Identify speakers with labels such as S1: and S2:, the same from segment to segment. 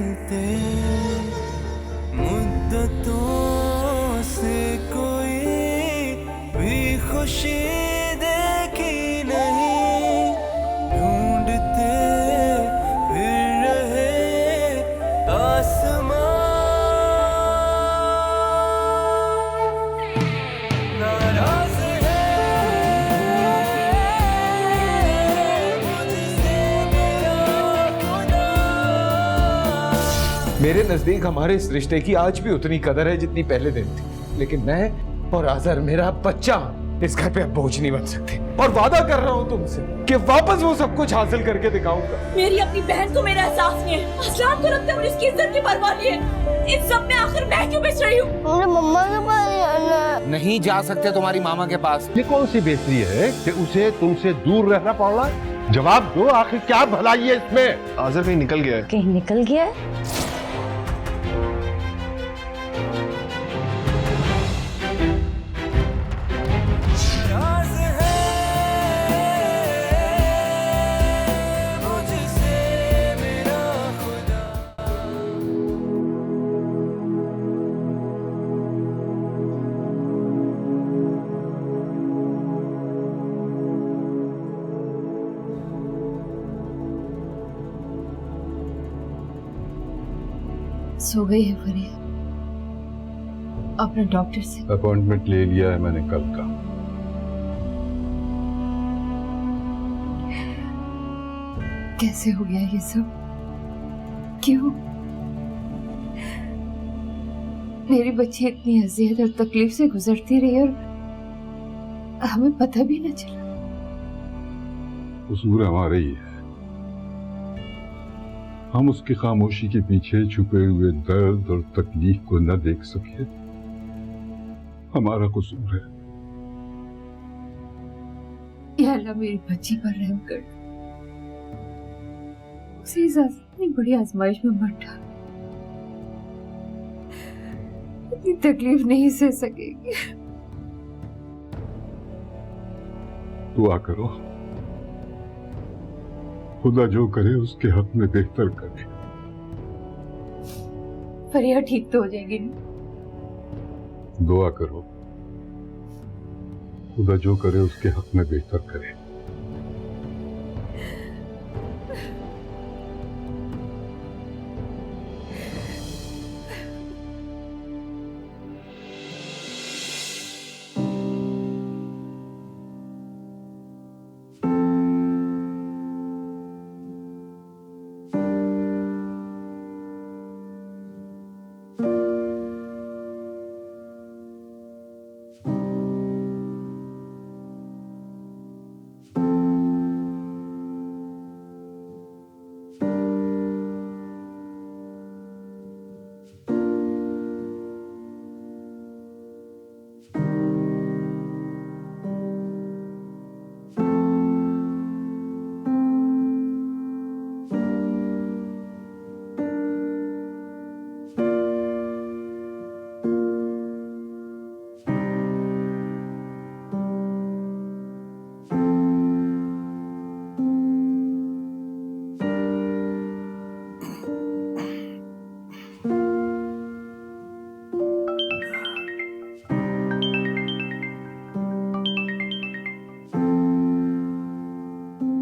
S1: चलते मुद्दतों से कोई भी खुशी देखी नहीं, ढूंढते फिर रहे आसमां, नाराज है मुझसे मेरा खुदा।
S2: मेरे नजदीक हमारे इस रिश्ते की आज भी उतनी कदर है जितनी पहले दिन थी, लेकिन मैं और आजर मेरा बच्चा इस घर पे अब बोझ नहीं बन सकते। और वादा कर रहा हूँ तुमसे कि वापस वो सब कुछ हासिल करके दिखाऊंगा।
S3: मेरी अपनी बहन को मेरा एहसास नहीं है। असलाम को लगता है और इसकी इज्जत की परवाह नहीं है। इन सब में आखिर मैं क्यों बच रही हूँ?
S4: मुझे मम्मा के पास जाना है।
S5: नहीं जा सकते तुम्हारी मामा के पास।
S6: ये कौन सी बेइज्जती है कि उसे तुमसे दूर रहना पड़ रहा है? जवाब दो, आखिर क्या भलाई है इसमें?
S7: आजर कहीं निकल गया है।
S4: कहीं निकल गया है?
S1: नाराज है मुझसे मेरा खुदा।
S3: सो गई है फरिया अपने डॉक्टर से?
S6: अपॉइंटमेंट ले लिया है मैंने कल का।
S3: कैसे हो गया ये सब? क्यों? मेरी बच्ची इतनी अजियत और तकलीफ से गुजरती रही और हमें पता भी न चला।
S6: कसूर हमारा ही है। हम उसकी खामोशी के पीछे छुपे हुए दर्द और तकलीफ को न देख सके, हमारा कसूर है।
S3: या अल्लाह मेरी बच्ची पर रहम कर, उसे इस इतनी बड़ी आजमाइश में मत डाल। इतनी तकलीफ नहीं सह सकेगी।
S6: दुआ करो, खुदा जो करे उसके हक में बेहतर करे।
S3: फरिया ठीक तो हो जाएगी ना?
S6: दुआ करो, खुदा जो करे उसके हक में बेहतर करे।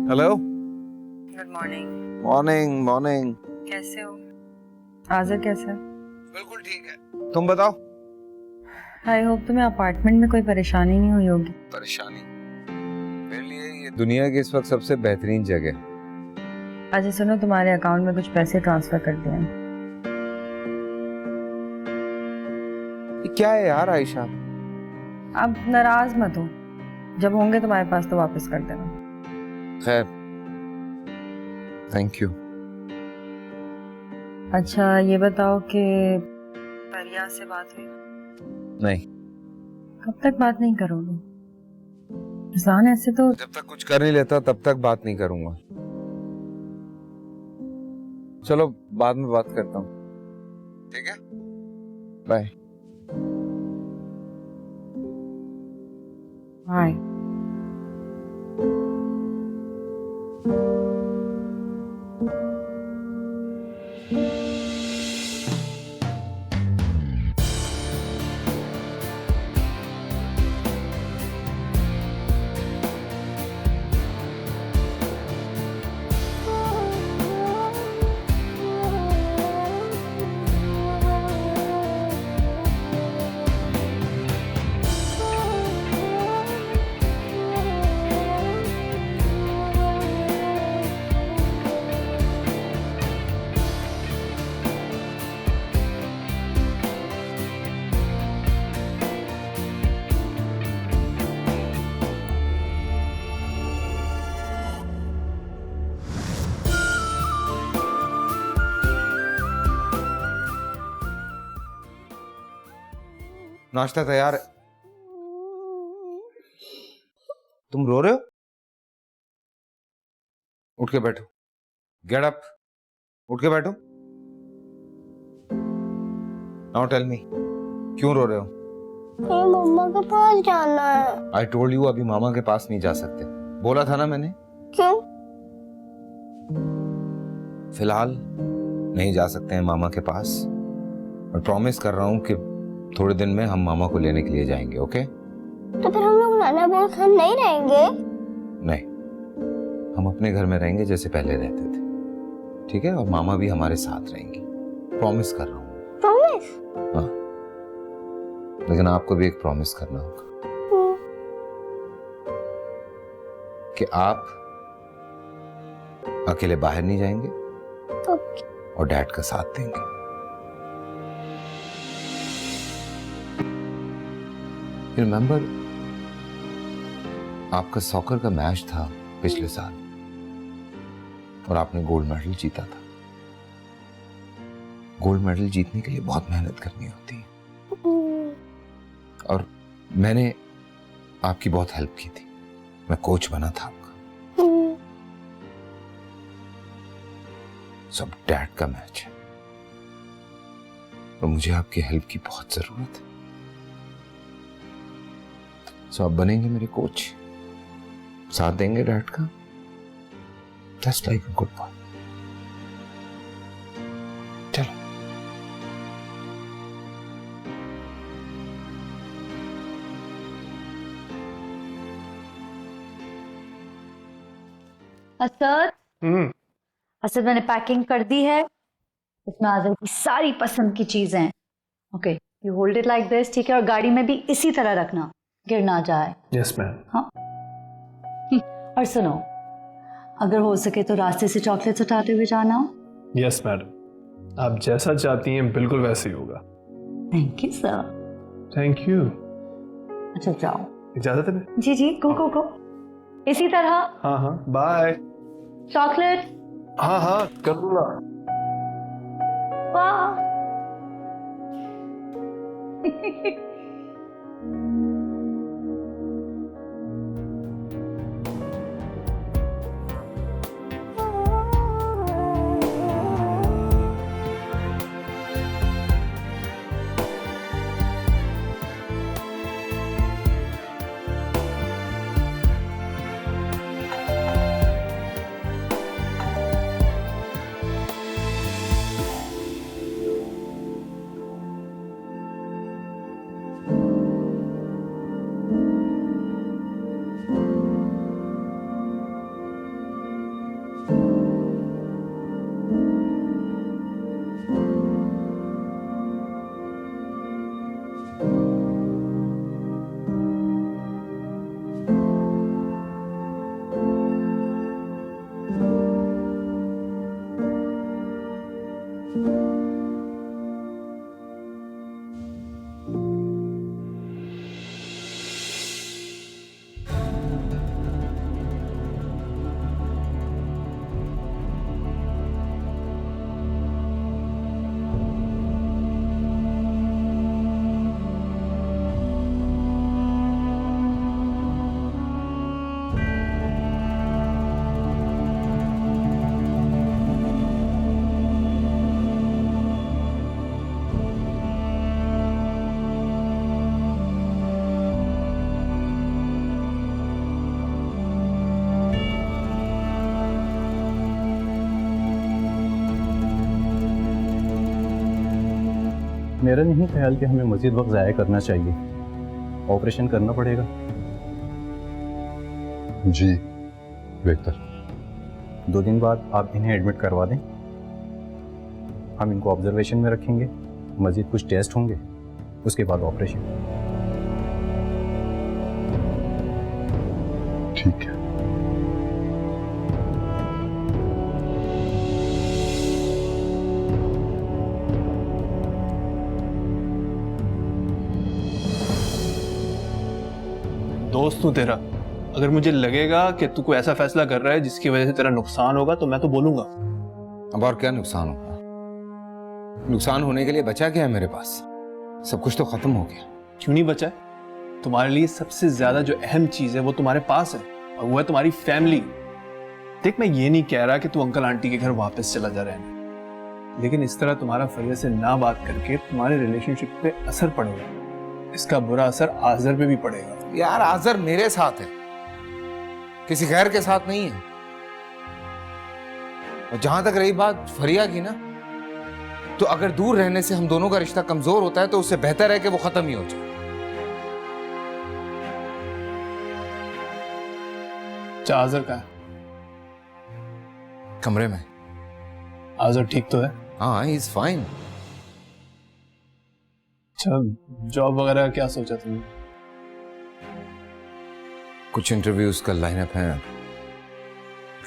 S5: Hello,
S8: good morning.
S5: Morning morning.
S8: कैसे हो? आजर कैसा है?
S5: बिल्कुल ठीक है, तुम बताओ।
S8: आई होप तुम्हें अपार्टमेंट में कोई परेशानी नहीं हुई होगी।
S5: परेशानी मेरे लिए ये दुनिया की इस वक्त सबसे बेहतरीन जगह।
S8: अच्छा सुनो, तुम्हारे अकाउंट में कुछ पैसे ट्रांसफर कर दिए हैं।
S5: ये क्या है यार आयशा?
S8: अब नाराज मत हो, जब होंगे तुम्हारे पास तो वापस कर देना।
S5: खैर, थैंक यू।
S8: अच्छा ये बताओ कि फरिया से बात हुई?
S5: नहीं।
S8: कब तक बात नहीं करोगे? इंसान ऐसे तो
S5: जब तक कुछ कर नहीं लेता तब तक बात नहीं करूंगा। चलो बाद में बात करता हूँ, ठीक है? बाय।
S8: हाय।
S5: नाश्ता तैयार है। तुम रो रहे हो? उठ के बैठो। Get up. उठ के बैठो। नाउ टेल मी, क्यों रो रहे हो?
S4: मुझे मम्मा के पास जाना है।
S5: आई टोल्ड यू अभी मामा के पास नहीं जा सकते। बोला था ना मैंने।
S4: क्यों?
S5: फिलहाल नहीं जा सकते हैं मामा के पास। और प्रॉमिस कर रहा हूं कि थोड़े दिन में हम मामा को लेने के लिए जाएंगे। ओके?
S4: तो फिर हम लोग नाना बोल घर नहीं रहेंगे?
S5: नहीं, हम अपने घर में रहेंगे जैसे पहले रहते थे, ठीक है? और मामा भी हमारे साथ रहेंगी। प्रॉमिस कर रहा हूँ।
S4: प्रॉमिस?
S5: हाँ, लेकिन आपको भी एक प्रॉमिस करना होगा कि आप अकेले बाहर नहीं जाएंगे और डैड का साथ देंगे। रिमेंबर, आपका सॉकर का मैच था पिछले साल और आपने गोल्ड मेडल जीता था। गोल्ड मेडल जीतने के लिए बहुत मेहनत करनी होती है और मैंने आपकी बहुत हेल्प की थी। मैं कोच बना था आपका। सब डैड का मैच है और मुझे आपकी हेल्प की बहुत जरूरत है। सो आप बनेंगे मेरे कोच, साथ देंगे डैड का। Just like a good boy. चलो।
S7: असद, असद मैंने पैकिंग कर दी है। इसमें आज़र की सारी पसंद की चीजें हैं। Okay, you hold it like this, ठीक है? और गाड़ी में भी इसी तरह रखना, गिर ना जाए।
S9: Yes ma'am.
S7: हाँ। और सुनो, अगर हो सके तो रास्ते से चॉकलेट्स उठाते हुए जाना।
S9: यस मैडम, आप जैसा चाहती हैं बिल्कुल वैसे ही होगा।
S7: Thank you sir.
S9: Thank you.
S7: अच्छा जाओ।
S9: इजाजत है?
S7: जी जी, गो गो गो। इसी तरह।
S9: हाँ हाँ, बाय।
S7: चॉकलेट।
S9: हाँ हाँ, कर दूंगा।
S7: वाह।
S10: मेरा नहीं ख्याल कि हमें मज़ीद वक्त ज़ाया करना चाहिए। ऑपरेशन करना पड़ेगा।
S6: जी बेहतर।
S10: 2 दिन बाद आप इन्हें एडमिट करवा दें। हम इनको ऑब्जर्वेशन में रखेंगे, मज़ीद कुछ टेस्ट होंगे, उसके बाद ऑपरेशन।
S6: ठीक है।
S9: दोस्त हूँ तेरा, अगर मुझे लगेगा कि तू कोई ऐसा फैसला कर रहा है जिसकी वजह से तेरा नुकसान होगा तो मैं तो बोलूंगा।
S5: अब और क्या नुकसान होगा? नुकसान होने के लिए बचा क्या है मेरे पास? सब कुछ तो खत्म हो गया।
S9: क्यों नहीं बचा है? तुम्हारे लिए सबसे ज्यादा जो अहम चीज है वो तुम्हारे पास है, और वो है तुम्हारी फैमिली। देख, मैं ये नहीं कह रहा कि तू अंकल आंटी के घर वापस चला जा रहने, लेकिन इस तरह तुम्हारा फरिया से ना बात करके तुम्हारे रिलेशनशिप पे असर पड़ेगा। इसका बुरा असर आजर पे भी पड़ेगा।
S5: यार आजर मेरे साथ है, किसी गैर के साथ नहीं है। और जहां तक रही बात फरिया की ना, तो अगर दूर रहने से हम दोनों का रिश्ता कमजोर होता है तो उससे बेहतर है कि वो खत्म ही हो जाए।
S9: आजर का है?
S5: कमरे में।
S9: आजर ठीक तो है?
S5: हाँ, ही इज फाइन।
S9: अच्छा, जॉब वगैरह क्या सोचा तुमने?
S5: कुछ इंटरव्यूज का लाइनअप है,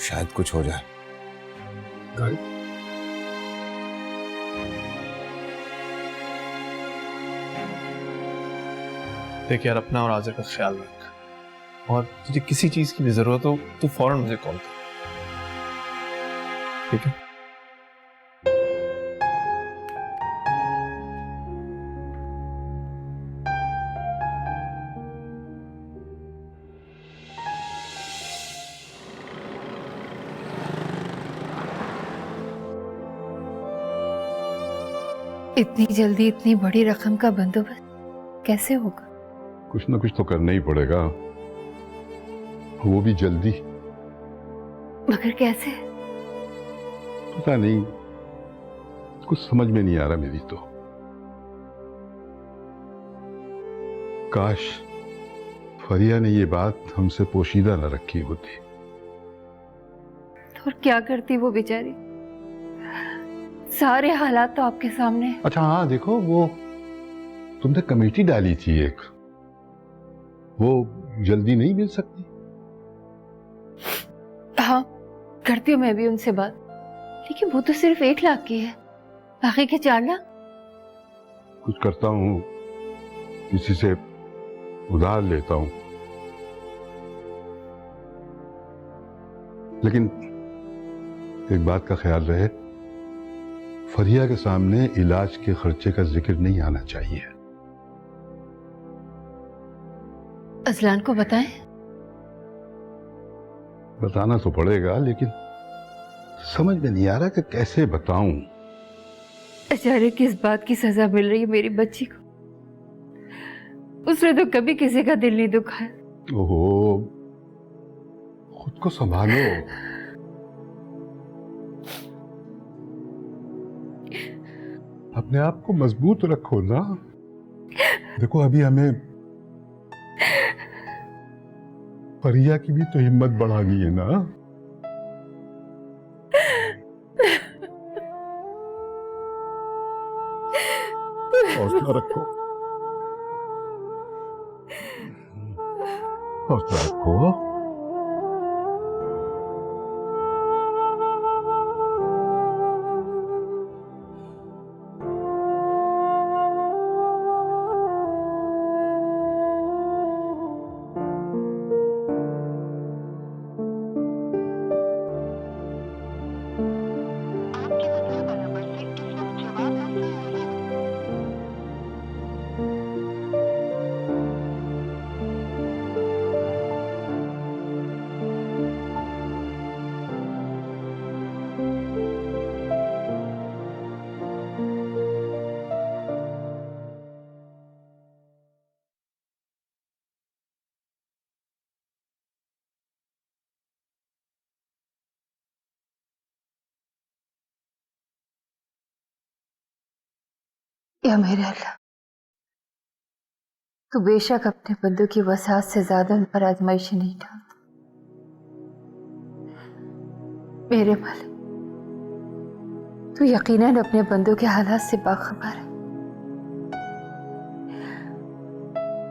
S5: शायद कुछ हो जाए।
S9: देख यार, अपना और आजर का ख्याल रख, और तुझे किसी चीज की भी जरूरत हो तो फौरन मुझे कॉल कर, ठीक है?
S3: इतनी जल्दी इतनी बड़ी रकम का बंदोबस्त कैसे होगा?
S6: कुछ ना कुछ तो करना ही पड़ेगा, वो भी जल्दी।
S3: मगर कैसे?
S6: पता नहीं, कुछ समझ में नहीं आ रहा मेरी तो। काश फरिया ने ये बात हमसे पोशीदा न रखी होती।
S3: और क्या करती वो बेचारी? सारे हालात तो आपके सामने हैं।
S6: अच्छा हाँ, देखो वो तुमने कमेटी डाली थी एक, वो जल्दी नहीं मिल सकती?
S3: हाँ, करती हूँ मैं भी उनसे बात, लेकिन वो तो सिर्फ 1 लाख की है, बाकी के 4 लाख।
S6: कुछ करता हूँ, किसी से उधार लेता हूँ, लेकिन एक बात का ख्याल रहे, फरिया के सामने इलाज के खर्चे का जिक्र नहीं आना चाहिए।
S3: अजलान को बताएं?
S6: बताना तो पड़ेगा, लेकिन समझ में नहीं आ रहा कि कैसे बताऊं।
S3: अचानक किस बात की सजा मिल रही है मेरी बच्ची को? उसने तो कभी किसी का दिल नहीं दुखाया।
S6: ओहो, खुद को संभालो। अपने आप को मजबूत रखो ना। देखो अभी हमें फरिया की भी तो हिम्मत बढ़ानी है ना। हौसला रखो, हौसला रखो।
S3: या मेरे अल्लाह, तू बेशक अपने बंदों की वसात से ज्यादा उन पर आजमाइशें नहीं डालता। मेरे मालिक, तू यकीनन अपने बंदों के हालात से बाखबर है।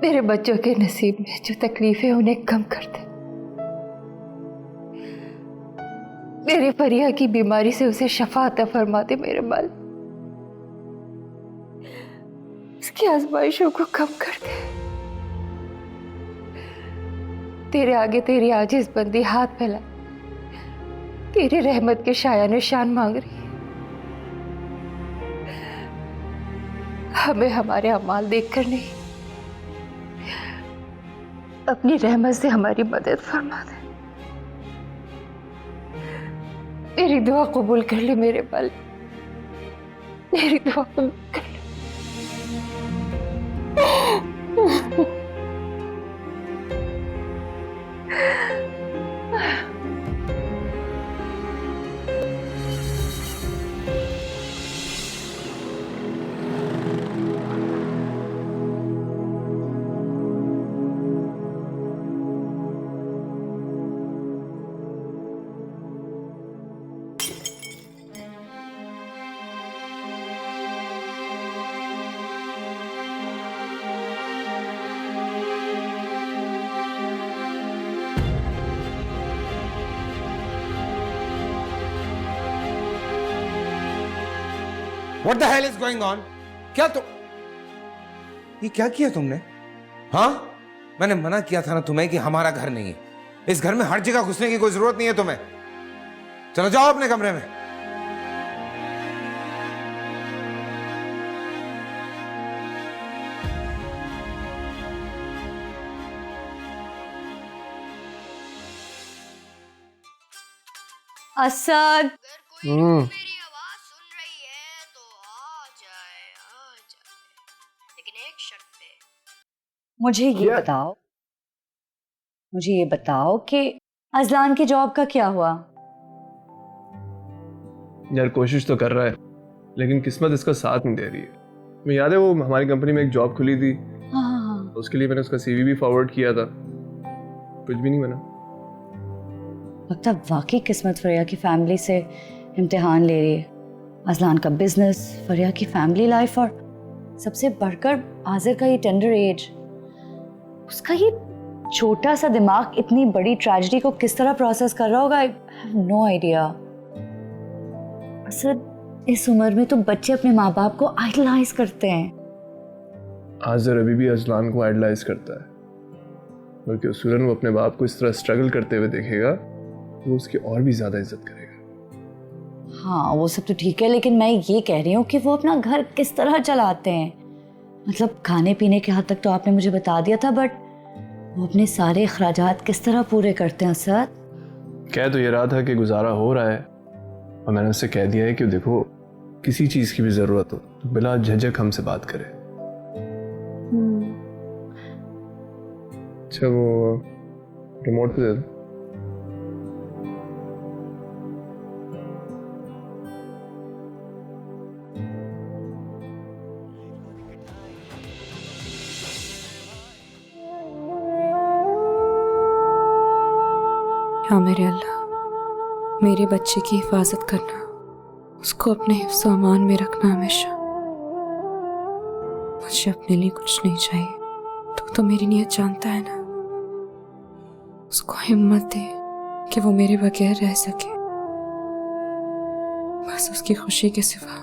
S3: मेरे बच्चों के नसीब में जो तकलीफें उन्हें कम कर दे। मेरे फरिया की बीमारी से उसे शफा अता फरमा दे मेरे मालिक। इसकी आजमाइशों को कम कर दे। तेरे आगे तेरी आजिज बंदी हाथ फैला तेरी रहमत के शायान शान मांग रही है। हमें हमारे अमाल देखकर नहीं, अपनी रहमत से हमारी मदद फरमा दे। मेरी दुआ कबूल कर ले मेरे मालिक, मेरी दुआ कबूल कर ले।
S5: What the hell is going on? क्या ये क्या किया तुमने? हाँ, मैंने मना किया था ना तुम्हें कि हमारा घर नहीं है। इस घर में हर जगह घुसने की कोई जरूरत नहीं है तुम्हें। चलो जाओ अपने कमरे में।
S7: असद,
S4: मेरी आवाज सुन रही है तो आ जाए, लेकिन एक शर्त पे।
S7: मुझे ये बताओ कि अजलान की जॉब का क्या हुआ?
S9: यार कोशिश तो कर रहा है, लेकिन किस्मत इसका साथ नहीं दे रही है। मैं याद है वो हमारी कंपनी में एक जॉब खुली थी,
S7: हाँ।
S9: उसके लिए मैंने उसका सीवी भी फॉरवर्ड किया था, कुछ भी नहीं बना।
S7: मतलब वाकई किस्मत फरिया की फैमिली से इम्तिहान ले रही है। अजलान का बिजनेस, फरिया की फैमिली लाइफ, और सबसे बढ़कर आज़िर का ये टेंडर एज। उसका ये छोटा सा दिमाग इतनी बड़ी ट्रेजेडी को किस तरह प्रोसेस कर रहा होगा, I have no idea. Asad, इस उम्र में तो बच्चे अपने माँ बाप को आइडलाइज करते हैं।
S9: आज़िर अभी भी अजलान को आइडलाइज करता है, बल्कि उसूलन वो अपने बाप को इस तरह स्ट्रगल करते हुए देखेगा, वो उसकी और भी ज्यादा इज्जत करेगा।
S7: हाँ, वो सब तो ठीक है, लेकिन मैं ये कह रही हूँ कि वो अपना घर किस तरह चलाते हैं। मतलब खाने पीने के हद तक तो आपने मुझे बता दिया था, बट वो अपने सारे अखराजात किस तरह पूरे करते हैं सर?
S9: कह तो ये रहा था कि गुजारा हो रहा है, और मैंने उससे कह दिया है कि देखो किसी चीज की भी जरूरत हो तो बिना झिझक हमसे बात करे। अच्छा वो रिमोट पे दे दो।
S3: या मेरे अल्लाह, मेरे बच्चे की हिफाजत करना, उसको अपने हिफ्ज़ व अमान में रखना हमेशा। मुझे अपने लिए कुछ नहीं चाहिए, तो मेरी नीयत जानता है ना। उसको हिम्मत दे कि वो मेरे बगैर रह सके। बस उसकी खुशी के सिवा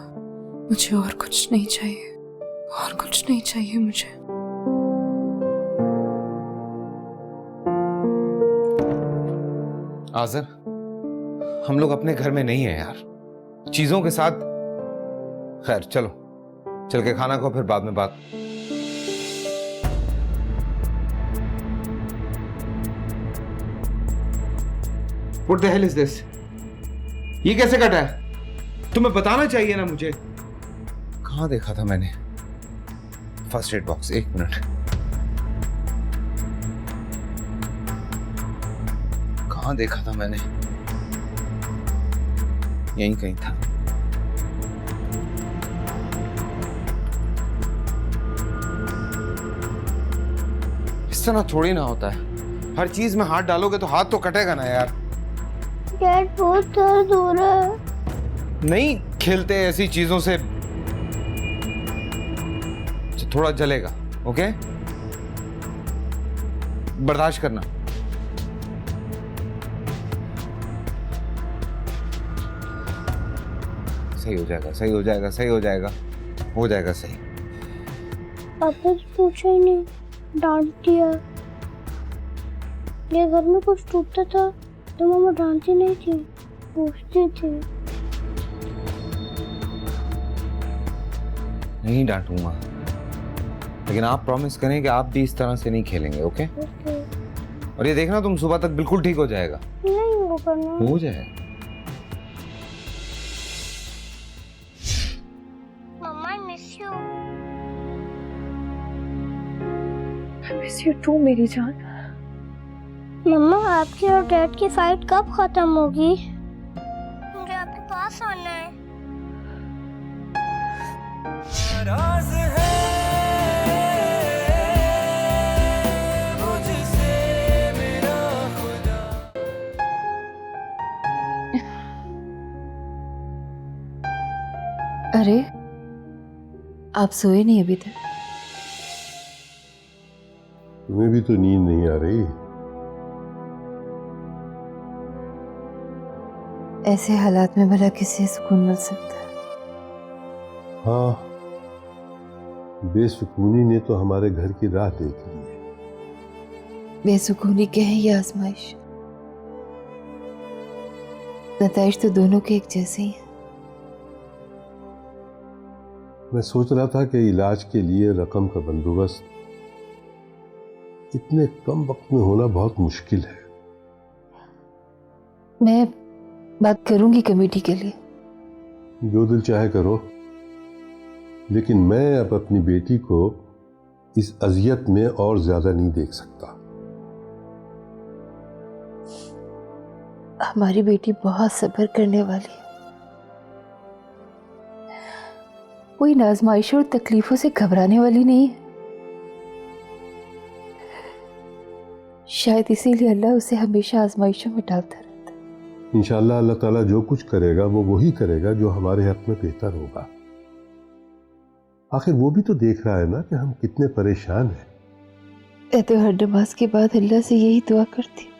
S3: मुझे और कुछ नहीं चाहिए, और कुछ नहीं चाहिए मुझे।
S5: आज़िर, हम लोग अपने घर में नहीं है यार, चीजों के साथ। खैर चलो, चल के खाना खाओ, फिर बाद में बात।
S2: What the hell is this? ये कैसे कटा है? तुम्हें बताना चाहिए ना मुझे।
S5: कहाँ देखा था मैंने? First aid box, 1 minute. कहाँ देखा था मैंने? यहीं कहीं था। इस तरह थोड़ी ना होता है, हर चीज में हाथ डालोगे तो हाथ तो कटेगा ना यार।
S4: डैड बहुत दर्द हो रहा है।
S5: नहीं खेलते ऐसी चीजों से, थोड़ा जलेगा, ओके? बर्दाश्त करना। सही हो जाएगा, सही हो जाएगा, सही हो जाएगा, हो जाएगा सही।
S4: पापा तो पूछा ही नहीं, डांट दिया। ये घर में कुछ टूटता था तो मम्मा डांटती नहीं थी, पूछती थी।
S5: नहीं डांटूंगा, लेकिन आप प्रॉमिस करें कि आप भी इस तरह से नहीं खेलेंगे, ओके?
S4: ओके।
S5: और ये देखना तुम सुबह तक बिल्कुल ठीक हो जाएगा।
S4: नहीं होगा ना।
S5: हो जाएगा।
S4: मम्मा I miss you.
S3: Miss you too मेरी जान।
S4: मम्मा आपकी और डैड की फाइट कब खत्म होगी? मुझे आपके पास आना है।
S1: नाराज है मुझसे मेरा खुदा।
S3: अरे आप सोए नहीं अभी तक?
S6: तुम्हें भी तो नींद नहीं आ रही?
S3: ऐसे हालात में भला किसी सुकून मिल सकता है?
S6: हाँ, बेसुकूनी ने तो हमारे घर की राह देख ली है।
S3: बेसुकूनी क्या है ये आजमाइश? नताइश तो दोनों के एक जैसे ही हैं।
S6: मैं सोच रहा था कि इलाज के लिए रकम का बंदोबस्त इतने कम वक्त में होना बहुत मुश्किल है।
S3: मैं बात करूंगी कमेटी के लिए।
S6: जो दिल चाहे करो, लेकिन मैं अब अपनी बेटी को इस अजियत में और ज्यादा नहीं देख सकता।
S3: हमारी बेटी बहुत सब्र करने वाली है। कोई आजमाइशों और तकलीफों से घबराने वाली नहीं है। शायद इसीलिए अल्लाह उसे हमेशा आजमाइशों में डालता रहता है।
S6: इंशाअल्लाह अल्लाह ताला जो कुछ करेगा वो वही करेगा जो हमारे हक में बेहतर होगा। आखिर वो भी तो देख रहा है ना कि हम कितने परेशान हैं।
S3: मैं तो हर नमाज के बाद अल्लाह से यही दुआ करती हूँ।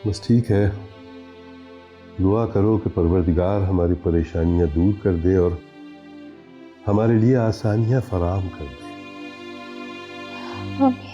S6: बस ठीक है, दुआ करो कि परवरदिगार हमारी परेशानियां दूर कर दे और हमारे लिए आसानियां फराहम कर दे।
S3: आमीन।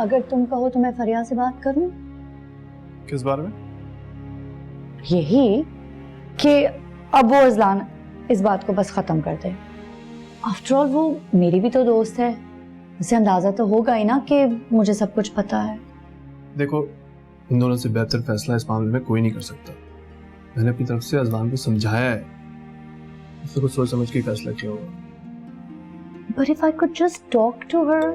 S7: अगर तुम कहो तो मैं फरिया से बात करूं।
S9: किस बारे में?
S7: यही कि अब वो अजलान इस बात को बस खत्म कर दे। आफ्टर ऑल वो मेरी भी तो दोस्त है, उसे अंदाजा तो होगा ही ना कि मुझे सब कुछ पता है।
S9: देखो, इन दोनों से बेहतर फैसला इस मामले में कोई नहीं कर सकता। मैंने अपनी तरफ से अजलान को समझाया है, उससे कुछ सोच समझ के फैसला किया होगा।
S7: But if I could just talk to her.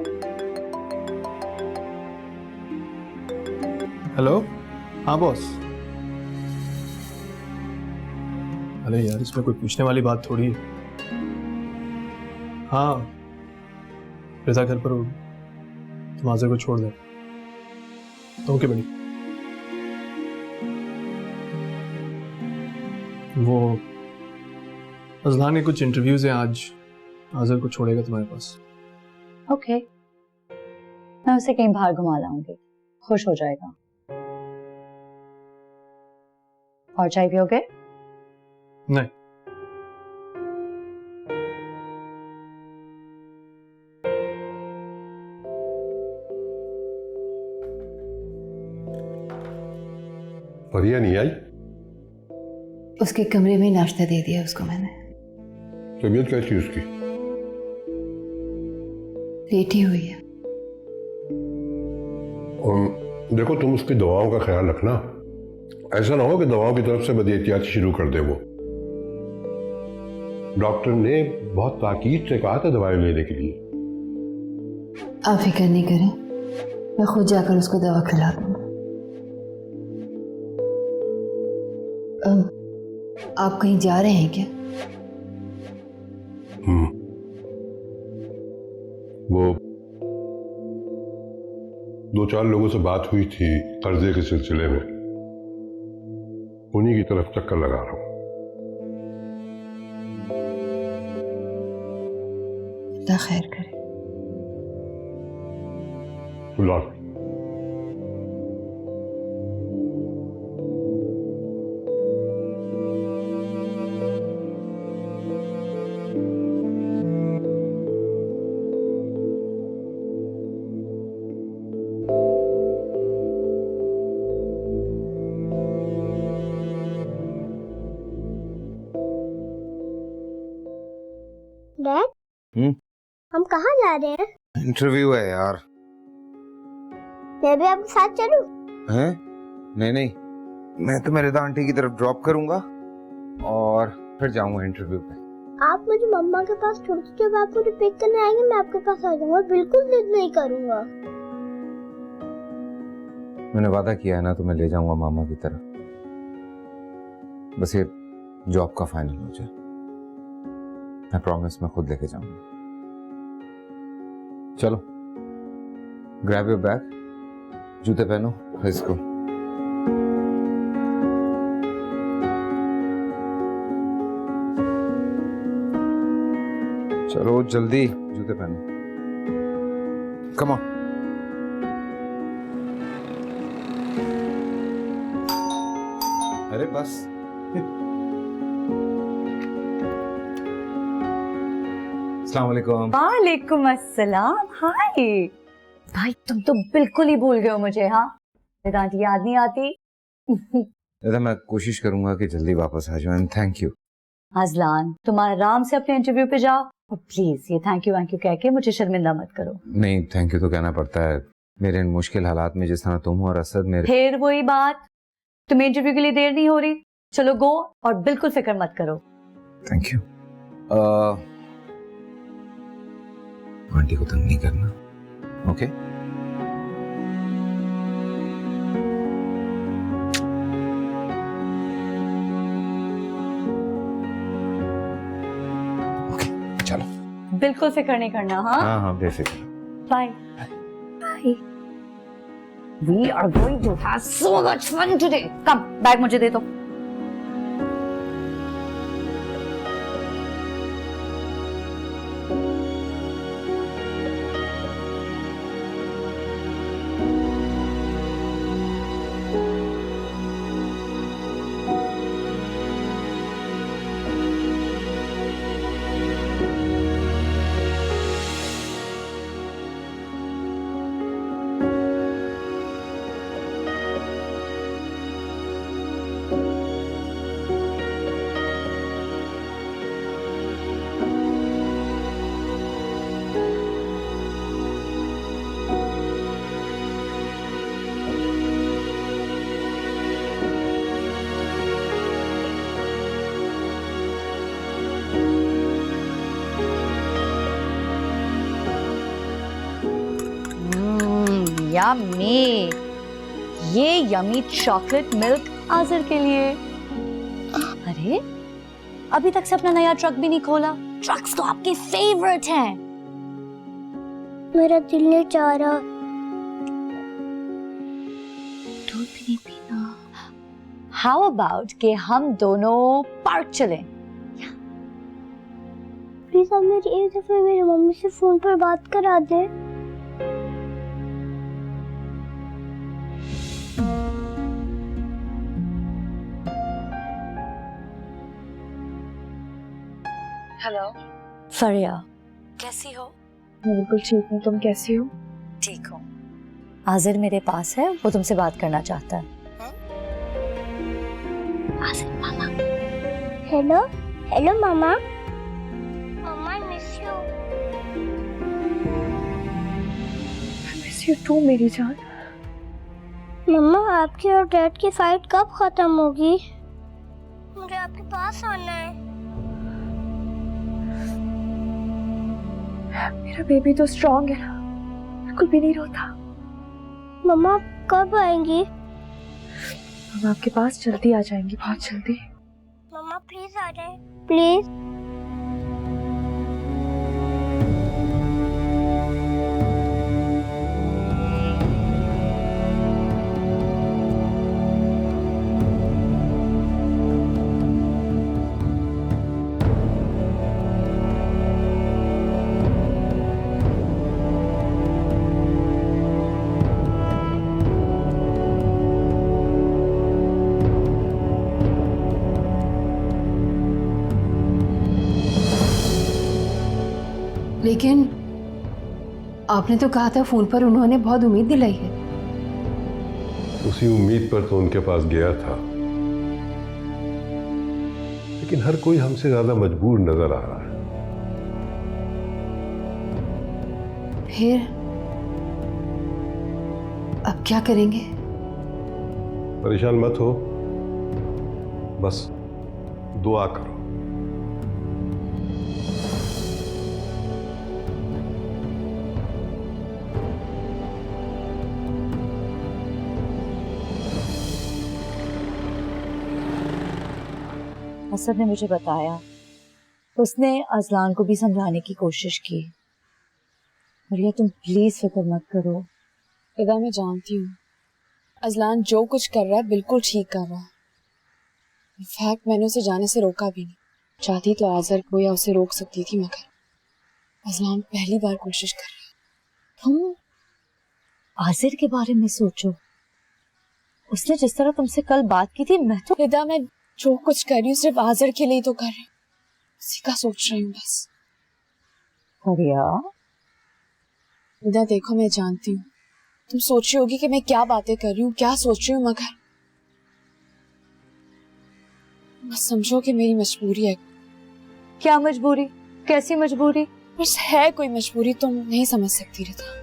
S9: Hello, हाँ बॉस। अरे यार, इसमें कोई पूछने वाली बात थोड़ी है। हाँ, रिजा घर पर होगी, तुम आज़र को छोड़ दे। ओके बड़ी। वो अजलान के कुछ इंटरव्यूज हैं आज, आज़र को छोड़ेगा तुम्हारे पास।
S7: ओके, मैं उसे कहीं बाहर घुमा लाऊंगी, खुश हो जाएगा। और चाय पियोगे?
S9: नहीं।
S6: फरिया नहीं आई?
S3: उसके कमरे में नाश्ता दे दिया उसको मैंने।
S6: तबीयत कैसी है उसकी?
S3: लेटी हुई है।
S6: देखो, तुम उसकी दवाओं का ख्याल रखना। ऐसा ना हो कि दवाओं की तरफ से बदएहतियाती शुरू कर दे वो। डॉक्टर ने बहुत ताकीद से कहा था दवाई लेने के लिए।
S3: आप फिक्र नहीं करें, मैं खुद जाकर उसको दवा खिला दूंगा।
S7: आप कहीं जा रहे हैं क्या?
S6: वो 2-4 लोगों से बात हुई थी कर्जे के सिलसिले में, उन्हीं की तरफ चक्कर लगा रहा हूं।
S7: खुदा खैर करे।
S6: लौट
S11: डैड, हम कहाँ जा रहे हैं?
S5: इंटरव्यू है यार।
S11: मैं भी आपके साथ चलूं?
S5: हैं? नहीं नहीं, मैं तो मेरे आंटी की तरफ ड्रॉप करूंगा और फिर जाऊंगा इंटरव्यू पे।
S11: आप मुझे मम्मा के पास छोड़ दो, जब आप मुझे पिक करने आएंगे मैं आपके पास आ जाऊंगा, बिल्कुल जिद नहीं करूंगा।
S5: मैंने वादा किया है ना, तो मैं ले जाऊंगा मामा की तरफ। बस ये जॉब का फाइनल हो जाए, मैं प्रॉमिस मैं खुद लेके जाऊंगा। चलो, ग्रैब योर बैग, जूते पहनो, लेट्स गो। चलो जल्दी जूते पहनो, कम ऑन। अरे बस। अस्सलाम वालेकुम।
S7: वालेकुम अस्सलाम। हाय भाई, तुम तो बिल्कुल ही भूल गए हो मुझे। हाँ, वेदांत याद नहीं आती।
S5: दादा मैं कोशिश करूंगा कि जल्दी वापस आ जाऊं, एंड थैंक यू।
S7: अजलान, तुम आराम से अपने इंटरव्यू पे जाओ और प्लीज ये थैंक यू कह के मुझे शर्मिंदा मत करो।
S5: नहीं, थैंक यू तो कहना पड़ता है, मेरे इन मुश्किल हालात में जिस तरह तुम और असद मेरे।
S7: फिर वही बात, तुम्हें इंटरव्यू के लिए देर नहीं हो रही, चलो गो और बिल्कुल फिक्र मत करो।
S5: Thank you. आंटी को तंग नहीं करना, ओके? ओके चलो,
S7: बिल्कुल फिक्र नहीं करना। हाँ
S5: हाँ बेफिक्र।
S7: Bye bye. We are going to have so much fun today. Come, bag मुझे दे दो। यम्मी, ये यम्मी चॉकलेट मिल्क आज़िर के लिए। अरे अभी तक से अपना नया ट्रक भी नहीं खोला। ट्रक्स तो आपके फेवरेट हैं।
S11: मेरा दिल नहीं चाह रहा।
S7: दूध भी नहीं पीना। हाउ अबाउट कि हम दोनों पार्क चलें?
S11: प्लीज आप मेरी एक दफे मेरी मम्मी से फोन पर बात करा दे।
S3: हेलो
S7: फरिया,
S3: कैसी हो? मैं बिल्कुल ठीक हूँ, तुम कैसी हो?
S7: ठीक हूँ। आज़िर मेरे पास है, वो तुमसे बात करना चाहता है। आज़िर मामा।
S11: हेलो हेलो मामा। मामा I miss you.
S3: Miss you too मेरी जान।
S11: मम्मा आपकी और डैड की फाइट कब खत्म होगी? मुझे आपके पास आना है।
S3: मेरा बेबी तो स्ट्रांग है ना, बिल्कुल भी नहीं रोता।
S11: मम्मा आप कब आएंगी?
S3: हम आपके पास जल्दी आ जाएंगे, बहुत जल्दी।
S11: मम्मा प्लीज आ जाए प्लीज।
S3: लेकिन आपने तो कहा था फोन पर उन्होंने बहुत उम्मीद दिलाई है।
S6: उसी उम्मीद पर तो उनके पास गया था, लेकिन हर कोई हमसे ज्यादा मजबूर नजर आ रहा है।
S3: फिर अब क्या करेंगे?
S6: परेशान मत हो, बस दुआ करो।
S7: असद ने मुझे बताया उसने अजलान को भी समझाने की कोशिश की। मरिया तुम प्लीज फिक्र मत करो।
S3: इदा मैं जानती हूँ अजलान जो कुछ कर रहा है बिल्कुल ठीक कर रहा है। इनफैक्ट मैंने उसे जाने से रोका भी नहीं। चाहती तो आजर को या उसे रोक सकती थी, मगर अजलान पहली बार कोशिश कर रहा है।
S7: तुम आजिर के बारे में सोचो, उसने जिस तरह तुमसे कल बात की थी। मैं तो
S3: इदा मैं जो कुछ कर रही हूँ सिर्फ आजर के लिए तो कर रही हूँ, उसी का सोच रही हूँ बस।
S7: मरिया
S3: इदा देखो मैं जानती हूँ तुम सोच रही होगी कि मैं क्या बातें कर रही हूँ, क्या सोच रही हूँ, मगर बस समझो कि मेरी मजबूरी है।
S7: क्या मजबूरी? कैसी मजबूरी?
S3: बस है कोई मजबूरी, तुम नहीं समझ सकती रिता।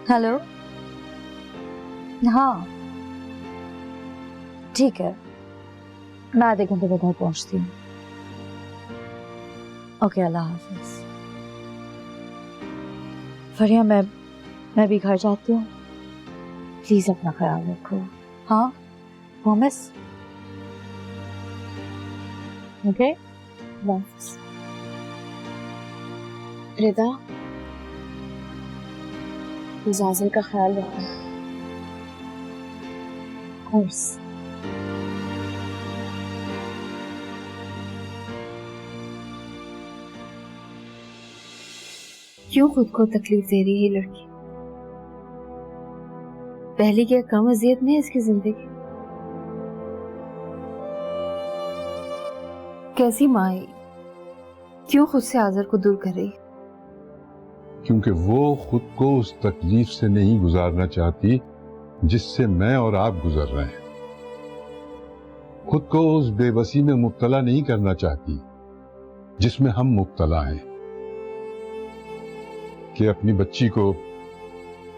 S7: हेलो, हाँ ठीक है, मैं आधे घंटे में घर पहुंचती हूँ। ओके, अल्लाह हाफिज। फरिया मैं भी घर जाती हूँ, प्लीज अपना ख्याल रखो। हाँ प्रॉमिस? ओके बस।
S3: रिदा जाजिल का ख्याल रखना।
S7: कोर्स।
S3: क्यों खुद को तकलीफ दे रही है ये लड़की? पहले क्या कम अजियत में है इसकी जिंदगी? कैसी माँ है? क्यों खुद से आजर को दूर कर रही?
S6: क्योंकि वो खुद को उस तकलीफ से नहीं गुजारना चाहती जिससे मैं और आप गुजर रहे हैं। खुद को उस बेबसी में मुब्तला नहीं करना चाहती जिसमें हम मुब्तला हैं, कि अपनी बच्ची को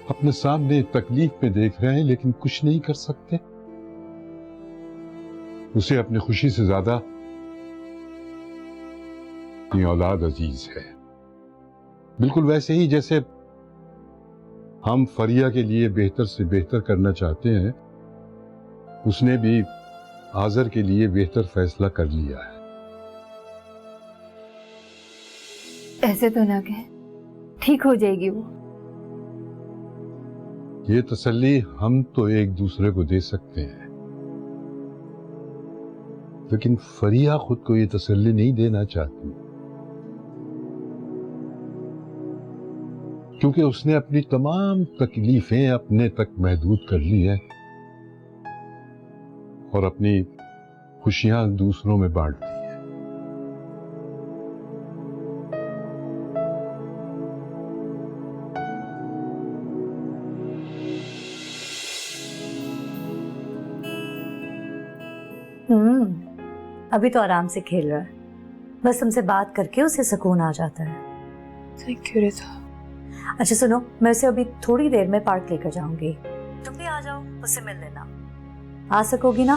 S6: अपने सामने तकलीफ में देख रहे हैं लेकिन कुछ नहीं कर सकते। उसे अपनी खुशी से ज्यादा अपनी औलाद अजीज है, बिल्कुल वैसे ही जैसे हम फरिया के लिए बेहतर से बेहतर करना चाहते हैं। उसने भी आजर के लिए बेहतर फैसला कर लिया है।
S3: ऐसे तो ना कहे, ठीक हो जाएगी वो।
S6: ये तसल्ली हम तो एक दूसरे को दे सकते हैं, लेकिन फरिया खुद को ये तसल्ली नहीं देना चाहती, क्योंकि उसने अपनी तमाम तकलीफें अपने तक महदूद कर ली है और अपनी खुशियां दूसरों में बांट दी है।
S7: अभी तो आराम से खेल रहा है, बस तुमसे बात करके उसे सुकून आ जाता है।
S3: Thank you Rita.
S7: अच्छा सुनो, मैं उसे अभी थोड़ी देर में पार्क लेकर जाऊंगी, तुम भी आ जाओ, उससे मिल लेना। आ सकोगी ना?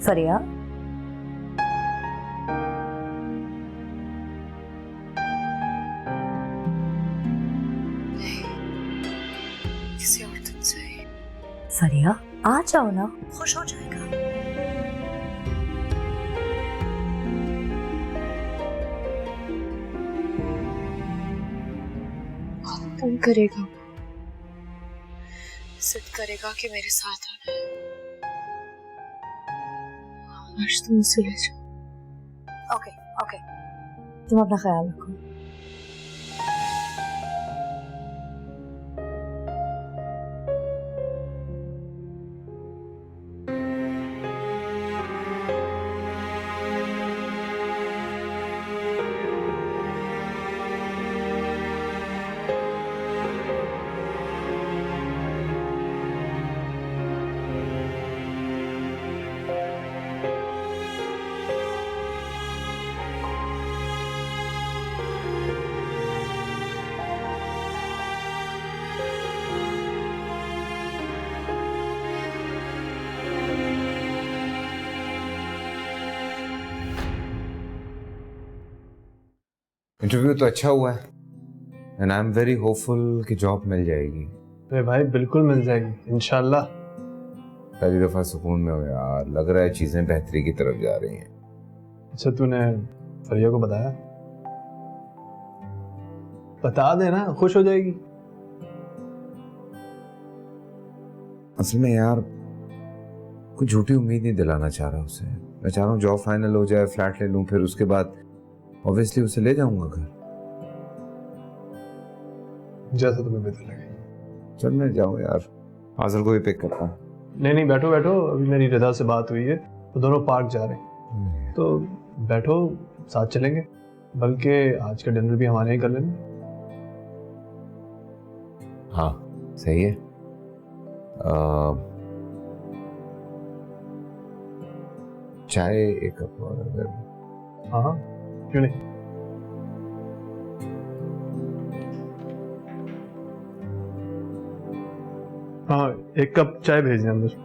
S7: फरिया फरिया आ जाओ ना, खुश हो जाएगा।
S3: तंग करेगा, जिद करेगा कि मेरे साथ आना है। आज तुम उसे ले जाओ।
S7: ओके ओके, तुम अपना ख्याल रखो।
S5: इंटरव्यू तो अच्छा हुआ है and I am very hopeful कि जॉब मिल जाएगी।
S9: अरे भाई बिल्कुल मिल जाएगी इंशाल्लाह।
S5: पहली दफा सुकून में हो यार, लग रहा है चीजें बेहतरी की तरफ जा रही हैं।
S9: अच्छा तूने फरिया को बताया? बता देना, खुश हो जाएगी।
S5: असल में यार कुछ झूठी उम्मीद नहीं दिलाना चाह रहा उसे। मैं चाह रहा हूँ जॉब फाइनल हो जाए, फ्लैट ले लूँ, फिर उसके बाद ऑब्वियसली उसे ले जाऊंगा घर।
S9: जैसा तुम्हें बेहतर लगे।
S5: चल मैं जाऊँ यार, आजल को भी पिक करता हूँ।
S9: नहीं बैठो बैठो, अभी मेरी रिदा से बात हुई है, वो दोनों पार्क जा रहे हैं, तो बैठो साथ चलेंगे। बल्कि आज का डिनर भी हमारे यहाँ कर लेना।
S5: हाँ सही है। चाय एक कप और अगर।
S9: हाँ क्यों नहीं। हाँ एक कप चाय भेज दें अंदर।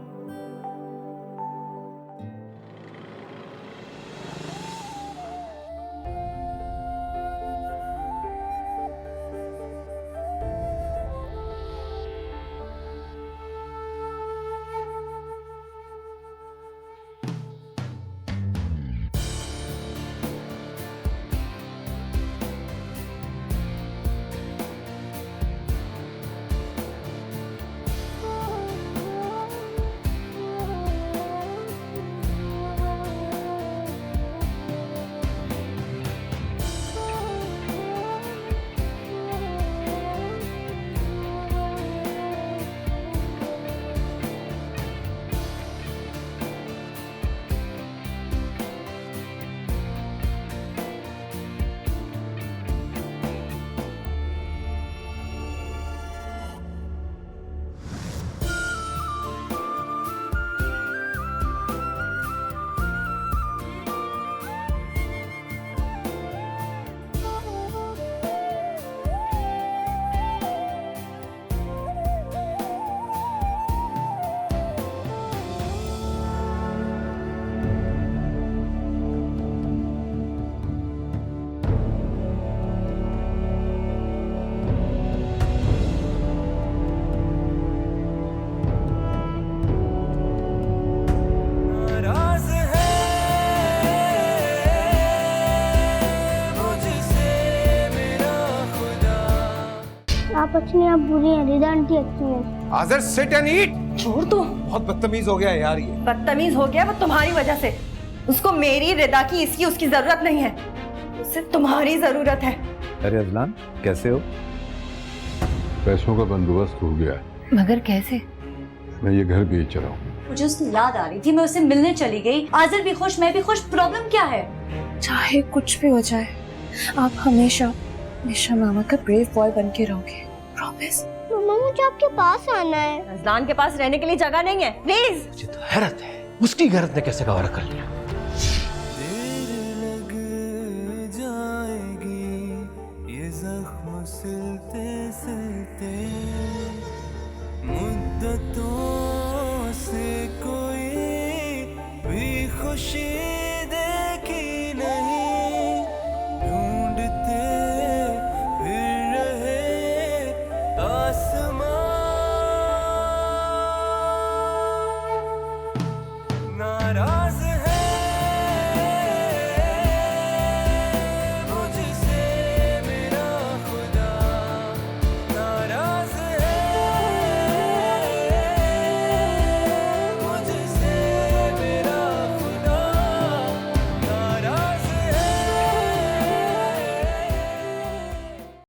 S11: आप अच्छी हैं, आप बुरी हैं, रिदा आंटी अच्छी हैं।
S5: आजर सिट एंड ईट।
S8: छोड़ दो।
S5: बहुत बदतमीज हो गया यार ये।
S8: बदतमीज हो गया वो तुम्हारी वजह से। उसको मेरी रिदा की इसकी उसकी जरूरत नहीं है, उसे तुम्हारी जरूरत है।
S10: अरे अजलान कैसे हो?
S6: पैसों का बंदोबस्त हो गया है।
S7: मगर कैसे?
S6: मैं ये घर बेच रहा हूँ।
S7: मुझे उसकी याद आ रही थी, मैं उससे मिलने चली गई। आजिर भी खुश, मैं भी खुश। प्रॉब्लम क्या है?
S3: चाहे कुछ भी हो जाए, आप हमेशा हमेशा मामा का ब्रेव बॉय बन के रहोगे। प्रॉमिस।
S11: मम्मा मुझे आपके पास आना है।
S8: अजलान के पास रहने के लिए जगह नहीं है, प्लीज।
S12: मुझे तो हैरत है उसकी गैरत ने कैसे गवारा कर लिया।